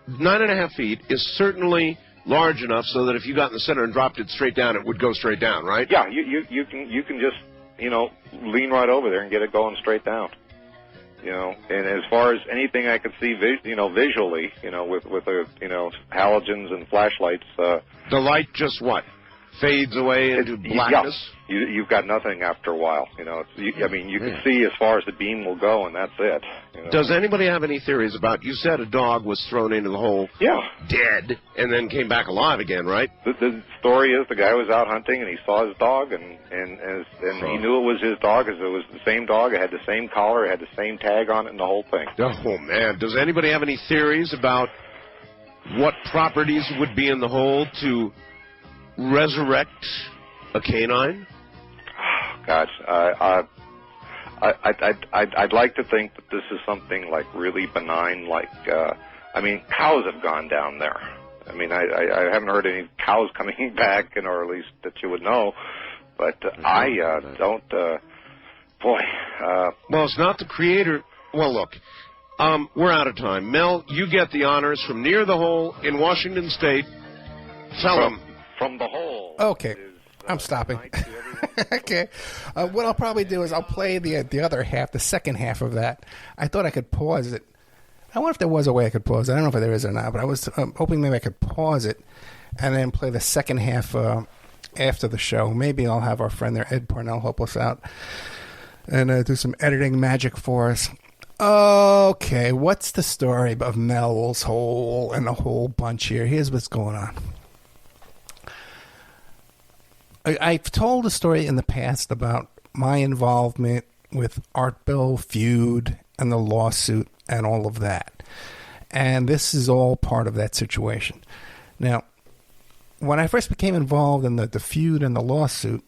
9.5 feet is certainly large enough so that if you got in the center and dropped it straight down, it would go straight down, right? Yeah, you can just lean right over there and get it going straight down. And as far as anything I could see, visually, with halogens and flashlights. The light just what? Fades away into blackness? Yeah. You've got nothing after a while. You can see as far as the beam will go, and that's it. Does anybody have any theories about, you said a dog was thrown into the hole dead and then came back alive again, right? The story is the guy was out hunting and he saw his dog and he knew it was his dog because it was the same dog. It had the same collar, it had the same tag on it and the whole thing. Oh, man. Does anybody have any theories about what properties would be in the hole to resurrect a canine? Gosh, I'd like to think that this is something like really benign, like cows have gone down there. I haven't heard any cows coming back, or at least that you would know. But I don't. Well, it's not the creator. Well, look, we're out of time. Mel, you get the honors from near the hole in Washington State. Tell them. From the hole. Okay, I'm stopping. Okay, what I'll probably do is I'll play the other half, the second half of that. I thought I could pause it. I wonder if there was a way I could pause it. I don't know if there is or not, but I was hoping maybe I could pause it and then play the second half after the show. Maybe I'll have our friend there, Ed Parnell, help us out and do some editing magic for us. Okay, what's the story of Mel's hole and a whole bunch here? Here's what's going on. I've told a story in the past about my involvement with Art Bell feud and the lawsuit and all of that. And this is all part of that situation. Now, when I first became involved in the feud and the lawsuit,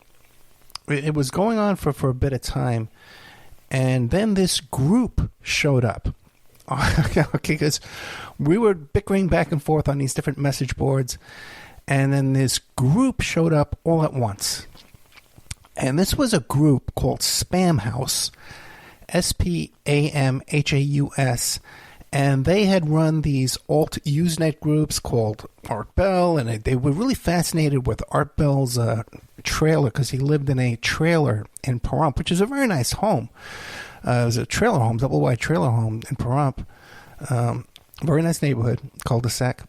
it was going on for a bit of time. And then this group showed up. Okay, because we were bickering back and forth on these different message boards. And then this group showed up all at once. And this was a group called Spam House, SPAMHAUS. And they had run these alt Usenet groups called Art Bell. And they were really fascinated with Art Bell's trailer because he lived in a trailer in Pahrump, which is a very nice home. It was a trailer home, double wide trailer home in Pahrump. Very nice neighborhood, cul-de-sac.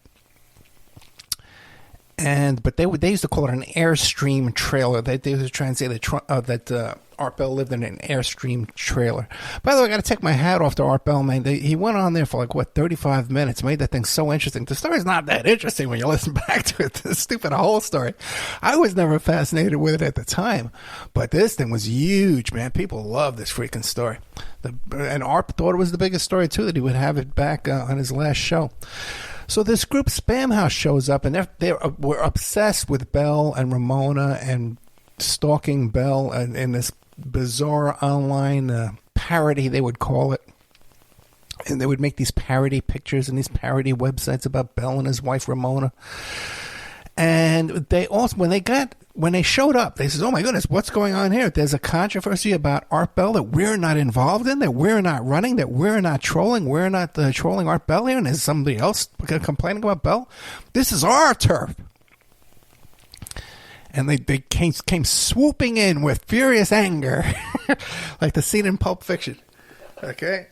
But they used to call it an Airstream trailer. They were trying to say that Art Bell lived in an Airstream trailer. By the way, I got to take my hat off to Art Bell, man. He went on there for 35 minutes, made that thing so interesting. The story's not that interesting when you listen back to it. The stupid whole story. I was never fascinated with it at the time, but this thing was huge, man. People love this freaking story. And Art thought it was the biggest story, too, that he would have it back on his last show. So this group, Spam House, shows up, and they were obsessed with Bell and Ramona and stalking Bell in this bizarre online parody, they would call it. And they would make these parody pictures and these parody websites about Bell and his wife Ramona. And they also, when they showed up, they said, "Oh my goodness, what's going on here? There's a controversy about Art Bell that we're not involved in, that we're not running, that we're not trolling. We're not trolling Art Bell here, and there's somebody else complaining about Bell. This is our turf." And they came swooping in with furious anger, like the scene in Pulp Fiction. Okay.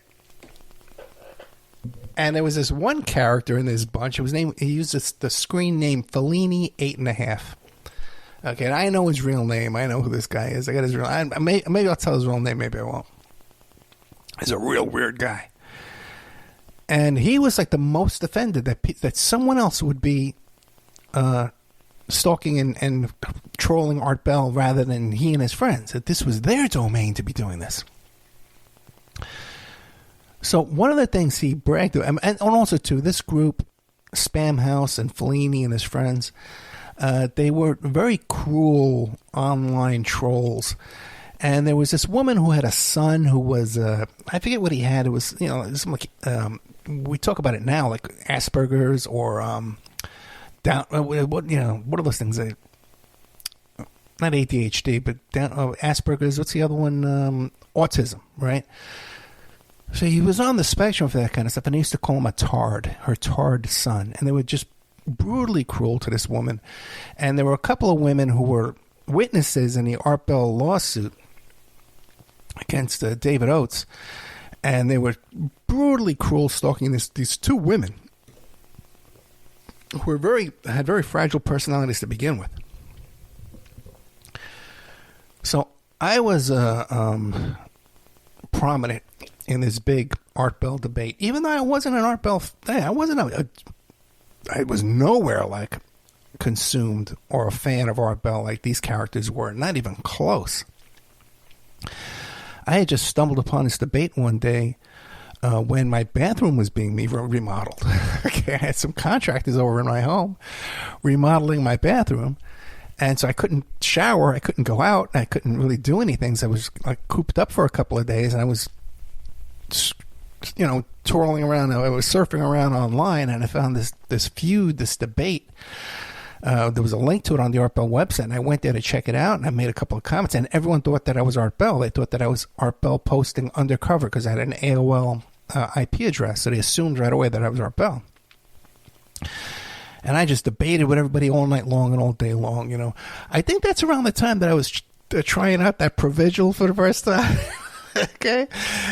And there was this one character in this bunch. He used the screen name Fellini 8.5. Okay, and I know his real name. I know who this guy is. I got his real. Maybe I'll tell his real name. Maybe I won't. He's a real weird guy. And he was like the most offended that someone else would be stalking and trolling Art Bell rather than he and his friends. That this was their domain to be doing this. So one of the things he bragged about, and also too, this group, Spam House and Fellini and his friends, they were very cruel online trolls. And there was this woman who had a son who was, I forget what he had. It was, we talk about it now, like Asperger's or what are those things? Not ADHD, but Asperger's. What's the other one? Autism, right? So he was on the spectrum for that kind of stuff, and they used to call him her tard son. And they were just brutally cruel to this woman. And there were a couple of women who were witnesses in the Art Bell lawsuit against David Oates. And they were brutally cruel, stalking these two women who had very fragile personalities to begin with. So I was prominent in this big Art Bell debate, even though I wasn't an Art Bell fan. I was nowhere like consumed or a fan of Art Bell like these characters were, not even close. I had just stumbled upon this debate one day when my bathroom was being remodeled. Okay, I had some contractors over in my home remodeling my bathroom, and so I couldn't shower, I couldn't go out, I couldn't really do anything. So I was like cooped up for a couple of days, and I was, twirling around. I was surfing around online, and I found this debate. There was a link to it on the Art Bell website, and I went there to check it out, and I made a couple of comments, and everyone thought that I was Art Bell. They thought that I was Art Bell posting undercover because I had an AOL IP address, so they assumed right away that I was Art Bell. And I just debated with everybody all night long and all day long, I think that's around the time that I was trying out that Provigil for the first time. Okay,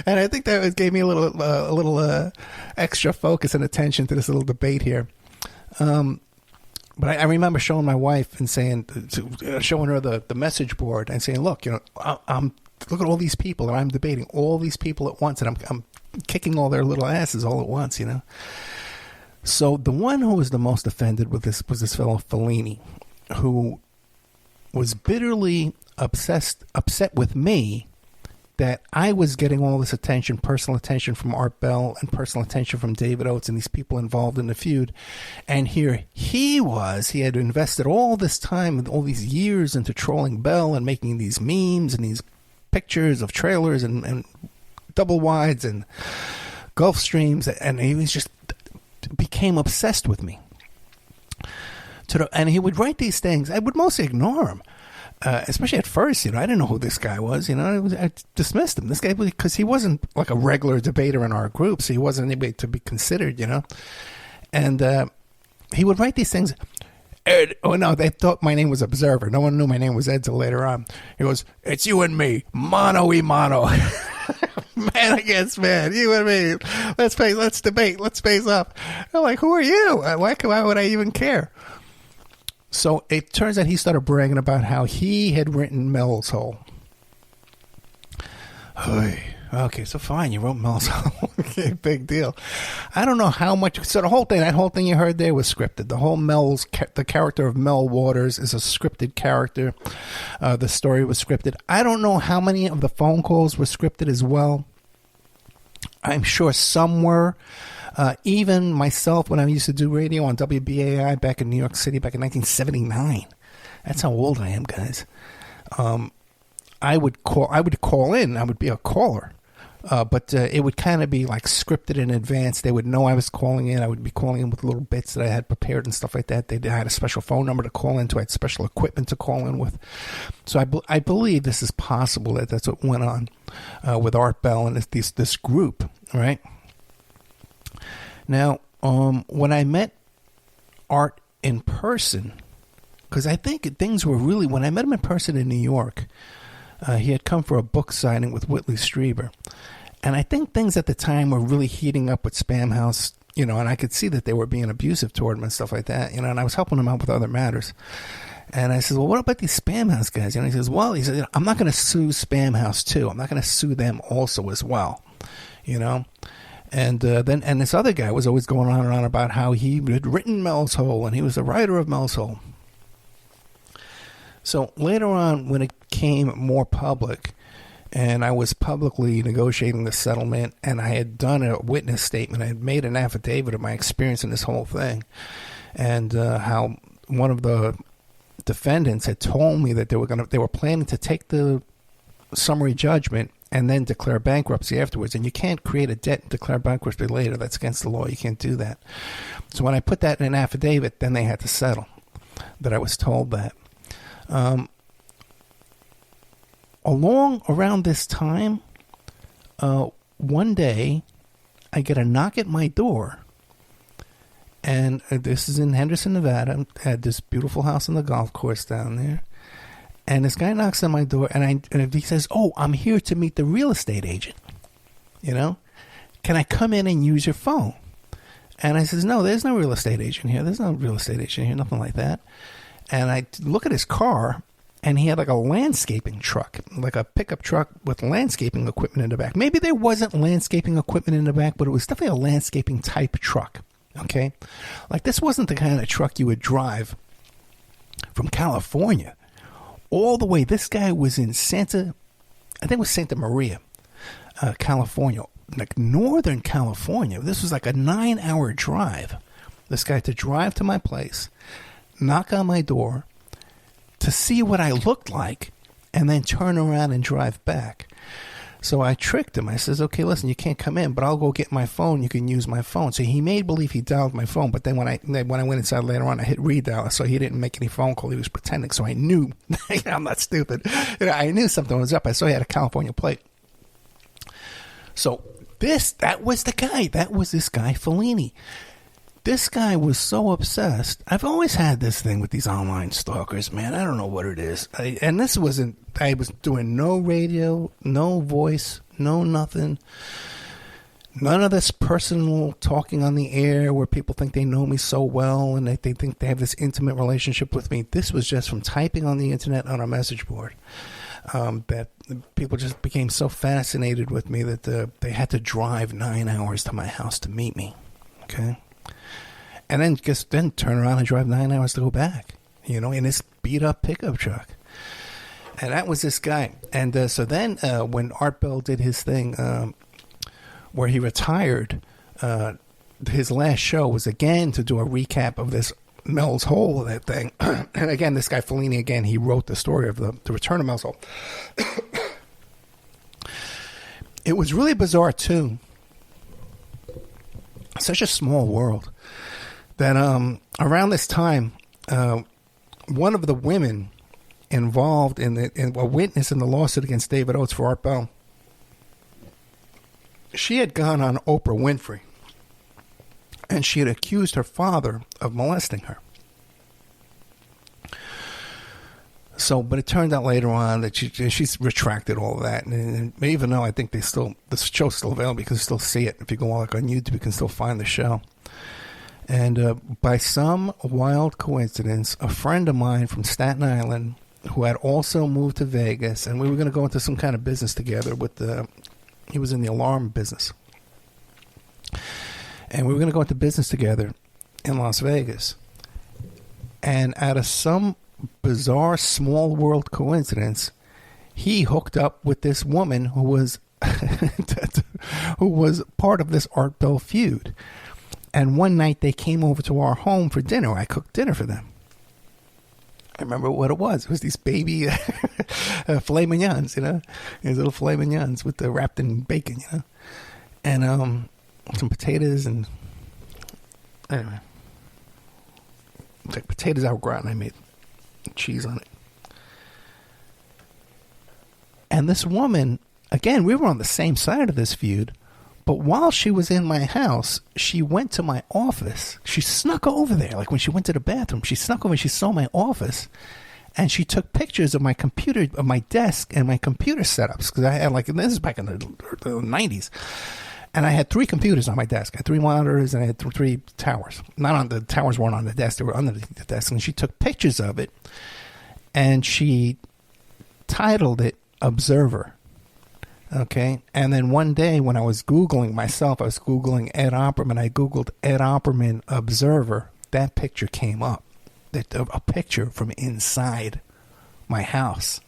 and I think that gave me a little extra focus and attention to this little debate here. But I remember showing my wife and showing her the message board and saying, "Look, look at all these people, and I'm debating all these people at once, and I'm kicking all their little asses all at once, So the one who was the most offended with this was this fellow Fellini, who was bitterly upset with me that I was getting all this attention, personal attention from Art Bell and personal attention from David Oates and these people involved in the feud. And here he had invested all this time and all these years into trolling Bell and making these memes and these pictures of trailers and double wides and Gulf Streams, and he was just became obsessed with me. And he would write these things. I would mostly ignore him. Especially at first, I didn't know who this guy was. I dismissed him. This guy, because he wasn't like a regular debater in our group, so he wasn't anybody to be considered, And he would write these things. Ed, they thought my name was Observer. No one knew my name was Ed till later on. He goes, "It's you and me, mano y mano, man against man, you and me. Let's debate. Let's face up." I'm like, "Who are you? Why would I even care?" So it turns out he started bragging about how he had written Mel's Hole. Okay, so fine, you wrote Mel's Hole. Okay, big deal. I don't know how much. So that whole thing you heard there was scripted. The whole the character of Mel Waters is a scripted character. The story was scripted. I don't know how many of the phone calls were scripted as well. I'm sure some were. Even myself, when I used to do radio on WBAI back in New York City back in 1979. That's how old I am, guys. I would call in. I would be a caller. But it would kind of be like scripted in advance. They would know I was calling in. I would be calling in with little bits that I had prepared and stuff like that. They had a special phone number to call into. I had special equipment to call in with. So I believe this is possible that that's what went on with Art Bell and this group, right? Now, when I met Art in person, because I think things were really, when I met him in person in New York, he had come for a book signing with Whitley Strieber. And I think things at the time were really heating up with Spam House, and I could see that they were being abusive toward him and stuff like that, and I was helping him out with other matters. And I said, well, what about these Spam House guys? And he says, I'm not going to sue Spam House too. I'm not going to sue them also as well, And then this other guy was always going on and on about how he had written Mel's Hole and he was the writer of Mel's Hole. So later on, when it came more public, and I was publicly negotiating the settlement, and I had done a witness statement, I had made an affidavit of my experience in this whole thing, and how one of the defendants had told me that they were planning to take the summary judgment and then declare bankruptcy afterwards. And you can't create a debt and declare bankruptcy later. That's against the law. You can't do that. So when I put that in an affidavit, then they had to settle. That I was told that. Around this time, one day, I get a knock at my door. And this is in Henderson, Nevada. I had this beautiful house on the golf course down there. And this guy knocks on my door, and he says, "Oh, I'm here to meet the real estate agent. Can I come in and use your phone?" And I says, "No, there's no real estate agent here. There's no real estate agent here, nothing like that." And I look at his car, and he had like a landscaping truck, like a pickup truck with landscaping equipment in the back. Maybe there wasn't landscaping equipment in the back, but it was definitely a landscaping type truck. Okay? Like this wasn't the kind of truck you would drive from California all the way. This guy was in Santa Maria, California, like Northern California. This was like a 9-hour drive. This guy to drive to my place, knock on my door, to see what I looked like, and then turn around and drive back. So I tricked him. I says, "Okay, listen, you can't come in, but I'll go get my phone. You can use my phone." So he made believe he dialed my phone, but then when I went inside later on, I hit redial, so he didn't make any phone call. He was pretending, so I knew. I'm not stupid. I knew something was up. I saw he had a California plate. So that was the guy. That was this guy, Fellini. This guy was so obsessed. I've always had this thing with these online stalkers, man. I don't know what it is. I was doing no radio, no voice, no nothing. None of this personal talking on the air where people think they know me so well and they think they have this intimate relationship with me. This was just from typing on the internet on a message board. That people just became so fascinated with me that they had to drive 9 hours to my house to meet me. Okay? And then turn around and drive 9 hours to go back, in this beat up pickup truck. And that was this guy. And so then when Art Bell did his thing where he retired, his last show was again to do a recap of this Mel's Hole, that thing. And again, this guy Fellini, again, he wrote the story of the return of Mel's Hole. It was really bizarre too. Such a small world. That around this time, one of the women involved in a witness in the lawsuit against David Oates for Art Bell, she had gone on Oprah Winfrey, and she had accused her father of molesting her. So, but it turned out later on that she's retracted all of that, and even though I think the show's still available, you can still see it. If you go on YouTube, you can still find the show. And by some wild coincidence, a friend of mine from Staten Island who had also moved to Vegas, and we were going to go into some kind of business together he was in the alarm business. And we were going to go into business together in Las Vegas. And out of some bizarre small world coincidence, he hooked up with this woman who was part of this Art Bell feud. And one night they came over to our home for dinner. I cooked dinner for them. I remember what it was. It was these baby filet mignons, these little filet mignons with the wrapped in bacon, and some potatoes, and anyway, it's like potatoes au gratin. I made cheese on it. And this woman, again, we were on the same side of this feud, but while she was in my house, she went to my office. She snuck over there. Like when she went to the bathroom, she snuck over, she saw my office, and she took pictures of my computer, of my desk and my computer setups. Because I had this is back in the 90s. And I had 3 computers on my desk. I had 3 monitors and I had 3 towers. The towers weren't on the desk, they were underneath the desk. And she took pictures of it, and she titled it Observer. Okay, and then one day when I was Googling myself, I was Googling Ed Opperman. I Googled Ed Opperman Observer. That picture came up. A picture from inside my house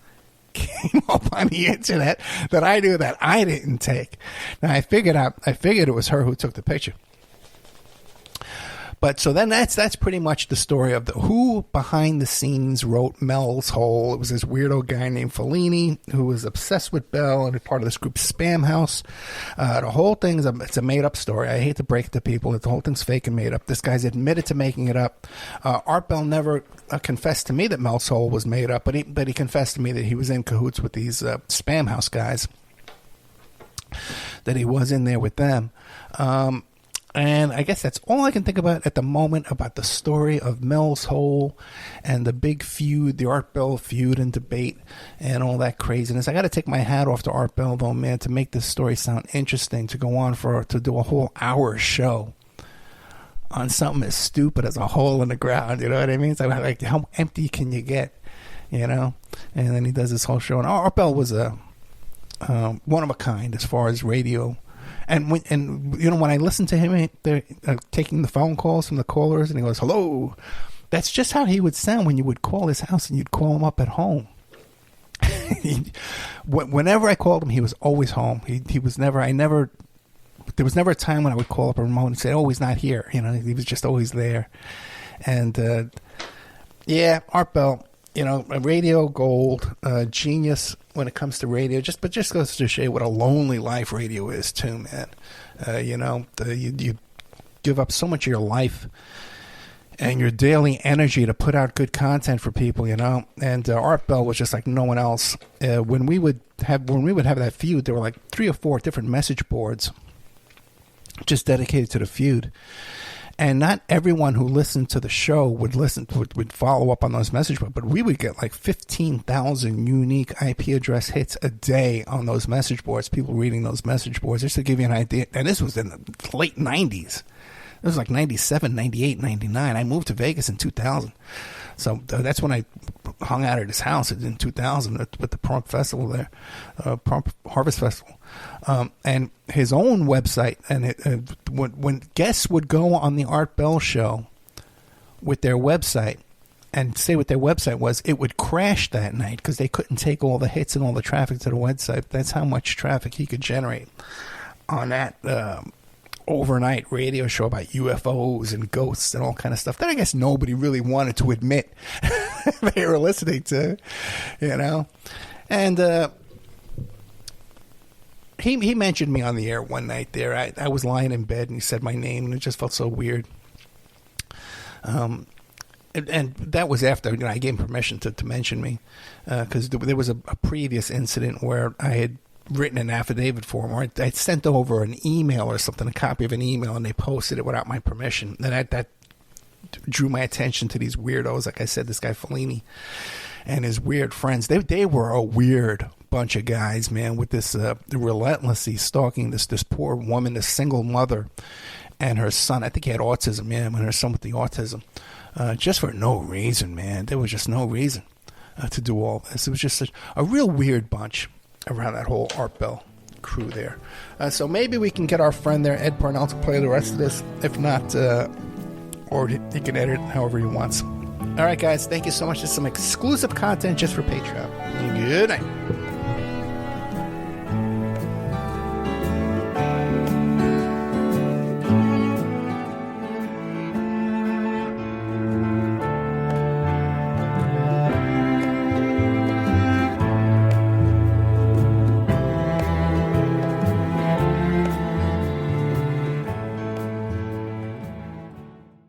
came up on the internet that I knew that I didn't take. Now I figured it was her who took the picture. But so then that's pretty much the story of who behind the scenes wrote Mel's Hole. It was this weirdo guy named Fellini who was obsessed with Bell and part of this group Spam House. The whole thing it's a made up story. I hate to break it to people that the whole thing's fake and made up. This guy's admitted to making it up. Art Bell never confessed to me that Mel's Hole was made up, but he confessed to me that he was in cahoots with these Spam House guys. That he was in there with them. And I guess that's all I can think about at the moment about the story of Mel's Hole and the big feud, the Art Bell feud and debate and all that craziness. I got to take my hat off to Art Bell, though, man, to make this story sound interesting, to go on to do a whole hour show on something as stupid as a hole in the ground. You know what I mean? It's like how empty can you get, And then he does this whole show. And Art Bell was one of a kind as far as radio. And when I listen to him taking the phone calls from the callers, and he goes, "Hello," that's just how he would sound when you would call his house and you'd call him up at home. Whenever I called him, he was always home. He was never. There was never a time when I would call up a remote and say, "Oh, he's not here." He was just always there. And Art Bell, a radio gold, genius when it comes to radio. Just goes to show you what a lonely life radio is too, man. You give up so much of your life and your daily energy to put out good content for people, And Art Bell was just like no one else. When we would have that feud, there were like 3 or 4 different message boards just dedicated to the feud. And not everyone who listened to the show would follow up on those message boards, but we would get like 15,000 unique IP address hits a day on those message boards, people reading those message boards, just to give you an idea. And this was in the late 90s. It was like 97, 98, 99. I moved to Vegas in 2000. So that's when I hung out at his house in 2000 with the Prompt Festival there, Prompt Harvest Festival. And his own website, and when guests would go on the Art Bell show with their website and say what their website was, it would crash that night because they couldn't take all the hits and all the traffic to the website. That's how much traffic he could generate on that overnight radio show about UFOs and ghosts and all kind of stuff that I guess nobody really wanted to admit they were listening to, And he mentioned me on the air one night there. I was lying in bed and he said my name and it just felt so weird. And that was after I gave him permission to mention me because there was a previous incident where I had written an affidavit for him, or I sent over an email or something, a copy of an email, and they posted it without my permission. And that drew my attention to these weirdos. Like I said, this guy Fellini and his weird friends. They were a weird bunch of guys, man, with this relentlessly stalking this poor woman, this single mother, and her son. I think he had autism, and her son with the autism, just for no reason, man. There was just no reason. to do all this. It was just a real weird bunch around that whole Art Bell crew there. So maybe we can get our friend there, Ed Parnell, to play the rest of this. If not, or he can edit it however he wants. All right, guys, thank you so much. This is some exclusive content just for Patreon. Good night.